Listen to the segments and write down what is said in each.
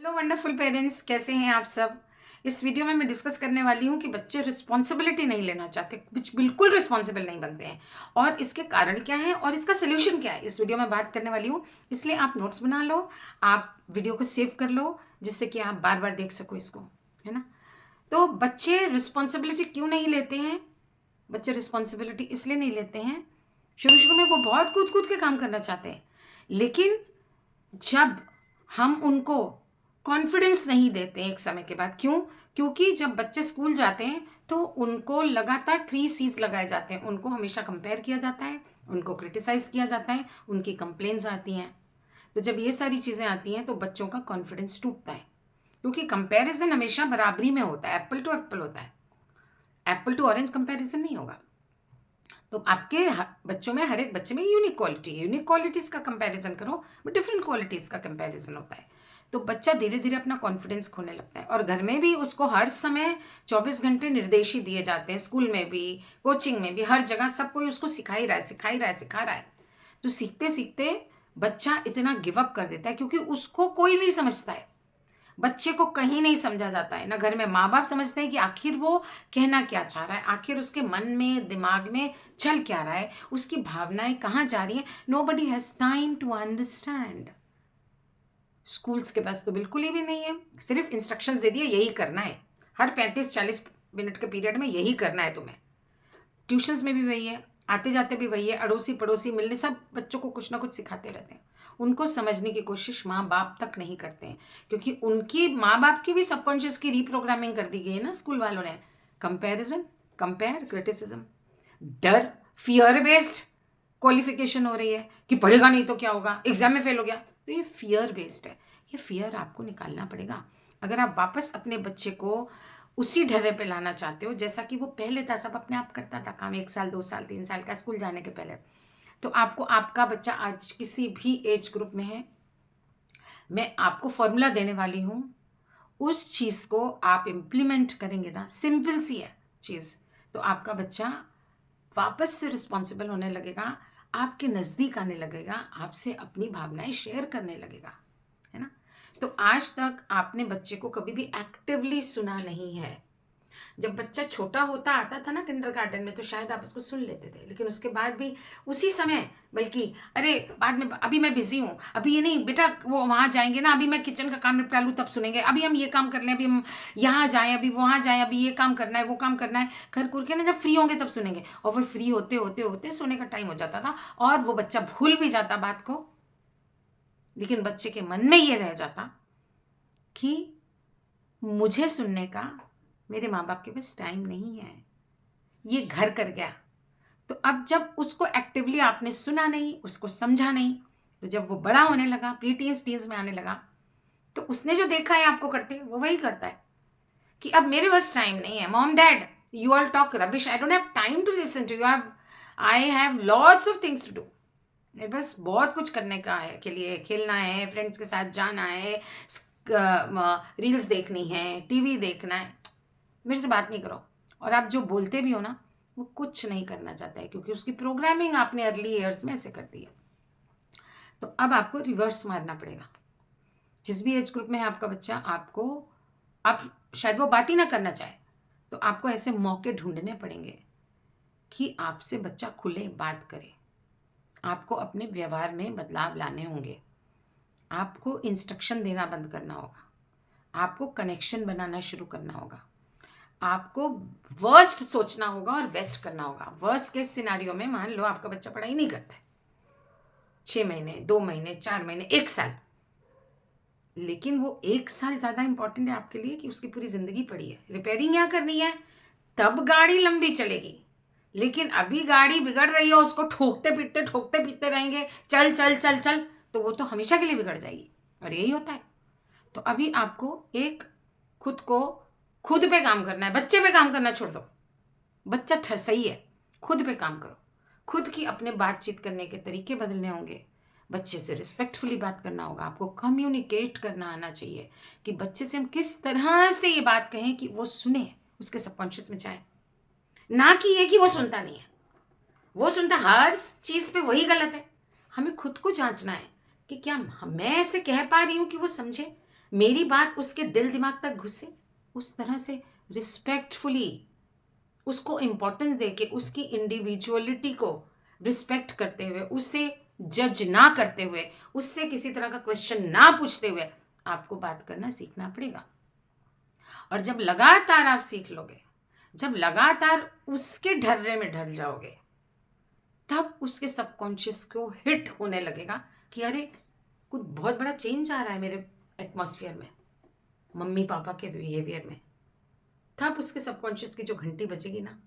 Hello wonderful parents, कैसे हैं आप सब। इस वीडियो में मैं डिस्कस करने वाली हूँ कि बच्चे रिस्पॉन्सिबिलिटी नहीं लेना चाहते, बिल्कुल रिस्पॉन्सिबल नहीं बनते हैं और इसके कारण क्या है और इसका सोल्यूशन क्या है, इस वीडियो में बात करने वाली हूँ। इसलिए आप नोट्स बना लो, आप वीडियो को सेव कर लो, जिससे कि आप बार बार देख सको इसको, है ना। तो बच्चे रिस्पॉन्सिबिलिटी क्यों नहीं लेते हैं? बच्चे रिस्पॉन्सिबिलिटी इसलिए नहीं लेते हैं, शुरू शुरू में वो बहुत कूद कूद के काम करना चाहते हैं, लेकिन जब हम उनको कॉन्फिडेंस नहीं देते एक समय के बाद। क्यों? क्योंकि जब बच्चे स्कूल जाते हैं तो उनको लगातार 3 C's लगाए जाते हैं। उनको हमेशा कंपेयर किया जाता है, उनको क्रिटिसाइज किया जाता है, उनकी कंप्लेंट्स आती हैं। तो जब ये सारी चीज़ें आती हैं तो बच्चों का कॉन्फिडेंस टूटता है, क्योंकि कंपैरिजन हमेशा बराबरी में होता है, एप्पल टू एप्पल होता है, एप्पल टू ऑरेंज कंपैरिजन नहीं होगा। तो आपके बच्चों में, हर एक बच्चे में यूनिक क्वालिटी है, यूनिक क्वालिटीज़ का कंपैरिजन करो, बट डिफरेंट क्वालिटीज़ का कंपैरिजन होता है। तो बच्चा धीरे धीरे अपना कॉन्फिडेंस खोने लगता है, और घर में भी उसको हर समय 24 घंटे निर्देश ही दिए जाते हैं, स्कूल में भी, कोचिंग में भी, हर जगह सब कोई उसको सिखा ही रहा है, सिखा ही रहा है, सिखा रहा है। तो सीखते सीखते बच्चा इतना गिव अप कर देता है, क्योंकि उसको कोई नहीं समझता है। बच्चे को कहीं नहीं समझा जाता है ना, घर में माँ बाप समझते हैं कि आखिर वो कहना क्या चाह रहा है, आखिर उसके मन में, दिमाग में चल क्या रहा है, उसकी भावनाएं कहाँ जा रही हैं। Nobody has time to understand. Schools के पास तो बिल्कुल ही भी नहीं है, सिर्फ इंस्ट्रक्शंस दे दिए यही करना है, हर 35-40 मिनट के पीरियड में यही करना है तुम्हें। ट्यूशन्स में भी वही है, आते जाते भी वही है, अड़ोसी पड़ोसी मिलने सब बच्चों को कुछ ना कुछ सिखाते रहते हैं। उनको समझने की कोशिश माँ बाप तक नहीं करते हैं, क्योंकि उनकी माँ बाप की भी सबकॉन्शियस की रीप्रोग्रामिंग कर दी गई है ना स्कूल वालों ने। कंपैरिजन, कंपेयर, क्रिटिसिज्म, डर, फियर बेस्ड क्वालिफिकेशन हो रही है कि पढ़ेगा नहीं तो क्या होगा, एग्जाम में फेल हो गया। तो ये फियर बेस्ड है, ये फियर आपको निकालना पड़ेगा अगर आप वापस अपने बच्चे को उसी ढर्रे पे लाना चाहते हो जैसा कि वो पहले था, सब अपने आप करता था काम, 1 साल 2 साल 3 साल का स्कूल जाने के पहले। तो आपको, आपका बच्चा आज किसी भी एज ग्रुप में है, मैं आपको फॉर्मूला देने वाली हूँ, उस चीज़ को आप इम्प्लीमेंट करेंगे ना, सिंपल सी है चीज़, तो आपका बच्चा वापस से रिस्पॉन्सिबल होने लगेगा, आपके नज़दीक आने लगेगा, आपसे अपनी भावनाएं शेयर करने लगेगा, है ना। तो आज तक आपने बच्चे को कभी भी एक्टिवली सुना नहीं है। जब बच्चा छोटा होता आता था ना किंडरगार्टन में, तो शायद आप उसको सुन लेते थे, लेकिन उसके बाद भी उसी समय, बल्कि अरे बाद में, अभी मैं बिजी हूँ, अभी ये नहीं बेटा, वो वहाँ जाएंगे ना, अभी मैं किचन का काम निपटा लूँ तब सुनेंगे, अभी हम ये काम कर लें, अभी हम यहाँ जाएं, अभी वहाँ जाएं, अभी ये काम करना है, वो काम करना है, कर कुर के ना जब फ्री होंगे तब सुनेंगे। और वो फ्री होते होते होते सोने का टाइम हो जाता था, और वो बच्चा भूल भी जाता बात को, लेकिन बच्चे के मन में ये रह जाता कि मुझे सुनने का मेरे माँ बाप के पास टाइम नहीं है, ये घर कर गया। तो अब जब उसको एक्टिवली आपने सुना नहीं, उसको समझा नहीं, तो जब वो बड़ा होने लगा, प्री टीन्स टीन्स में आने लगा, तो उसने जो देखा है आपको करते वो वही करता है कि अब मेरे पास टाइम नहीं है, mom dad you all talk rubbish, I don't have time to listen to you, I have lots of things to do. मेरे पास बहुत कुछ करने का है, के लिए खेलना है, फ्रेंड्स के साथ जाना है, रील्स देखनी है, टीवी देखना है, मेरे से बात नहीं करो। और आप जो बोलते भी हो ना, वो कुछ नहीं करना चाहता है, क्योंकि उसकी प्रोग्रामिंग आपने अर्ली ईयर्स में ऐसे कर दी है। तो अब आपको रिवर्स मारना पड़ेगा। जिस भी एज ग्रुप में है आपका बच्चा, आपको, आप शायद वो बात ही ना करना चाहे, तो आपको ऐसे मौके ढूंढने पड़ेंगे कि आपसे बच्चा खुले बात करे। आपको अपने व्यवहार में बदलाव लाने होंगे, आपको इंस्ट्रक्शन देना बंद करना होगा, आपको कनेक्शन बनाना शुरू करना होगा, आपको वर्स्ट सोचना होगा और बेस्ट करना होगा। वर्स्ट केस सिनारियो में मान लो आपका बच्चा पढ़ाई नहीं करता है 6 महीने, 2 महीने, 4 महीने, 1 साल, लेकिन वो 1 साल ज़्यादा इंपॉर्टेंट है आपके लिए कि उसकी पूरी ज़िंदगी पड़ी है। रिपेयरिंग यहाँ करनी है, तब गाड़ी लंबी चलेगी, लेकिन अभी गाड़ी बिगड़ रही है, उसको ठोकते पीटते रहेंगे, चल चल चल चल, तो वो तो हमेशा के लिए बिगड़ जाएगी, और यही होता है। तो अभी आपको एक खुद को, खुद पे काम करना है, बच्चे पे काम करना छोड़ दो। बच्चा सही है, खुद पे काम करो, खुद की अपने बातचीत करने के तरीके बदलने होंगे, बच्चे से रिस्पेक्टफुली बात करना होगा, आपको कम्युनिकेट करना आना चाहिए कि बच्चे से हम किस तरह से ये बात कहें कि वो सुने, उसके सबकॉन्शियस में जाए, ना कि ये कि वो सुनता नहीं है, वो सुनता हर चीज़ पे वही गलत है। हमें खुद को जांचना है कि क्या मैं ऐसे कह पा रही हूँ कि वो समझे, मेरी बात उसके दिल दिमाग तक घुसे, उस तरह से रिस्पेक्टफुली उसको इम्पोर्टेंस देके, उसकी इंडिविजुअलिटी को रिस्पेक्ट करते हुए, उसे जज ना करते हुए, उससे किसी तरह का क्वेश्चन ना पूछते हुए आपको बात करना सीखना पड़ेगा। और जब लगातार आप सीख लोगे, जब लगातार उसके ढर्रे में ढल जाओगे, तब उसके सबकॉन्शियस को हिट होने लगेगा कि अरे कुछ बहुत बड़ा चेंज आ रहा है मेरे एटमॉस्फेयर में, मम्मी पापा के बिहेवियर में। तब उसके सबकॉन्शियस की जो घंटी बजेगी ना,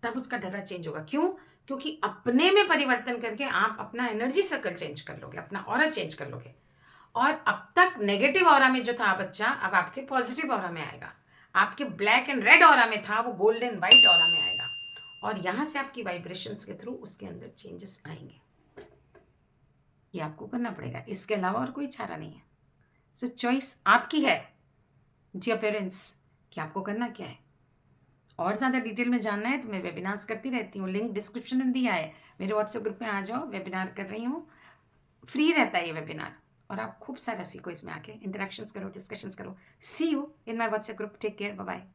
तब उसका ढर्रा चेंज होगा। क्यों? क्योंकि अपने में परिवर्तन करके आप अपना एनर्जी सर्कल चेंज कर लोगे, अपना ऑरा चेंज कर लोगे। और अब तक नेगेटिव ऑरा में जो था बच्चा, अब आपके पॉजिटिव ऑरा में आएगा। आपके ब्लैक एंड रेड ऑरा में था, वो गोल्डन वाइट ऑरा में आएगा। और यहाँ से आपकी वाइब्रेशंस के थ्रू उसके अंदर चेंजेस आएंगे। ये आपको करना पड़ेगा, इसके अलावा और कोई चारा नहीं है। सो चॉइस आपकी है, डियर पेरेंट्स, कि आपको करना क्या है। और ज़्यादा डिटेल में जानना है तो मैं वेबिनार्स करती रहती हूँ, लिंक डिस्क्रिप्शन में दिया है। मेरे व्हाट्सएप ग्रुप में आ जाओ, वेबिनार कर रही हूँ, फ्री रहता है ये वेबिनार, और आप खूब सारा सीखो, इसमें आके इंटरेक्शंस करो, डिस्कशंस करो। See you in my WhatsApp group. Take care, bye bye.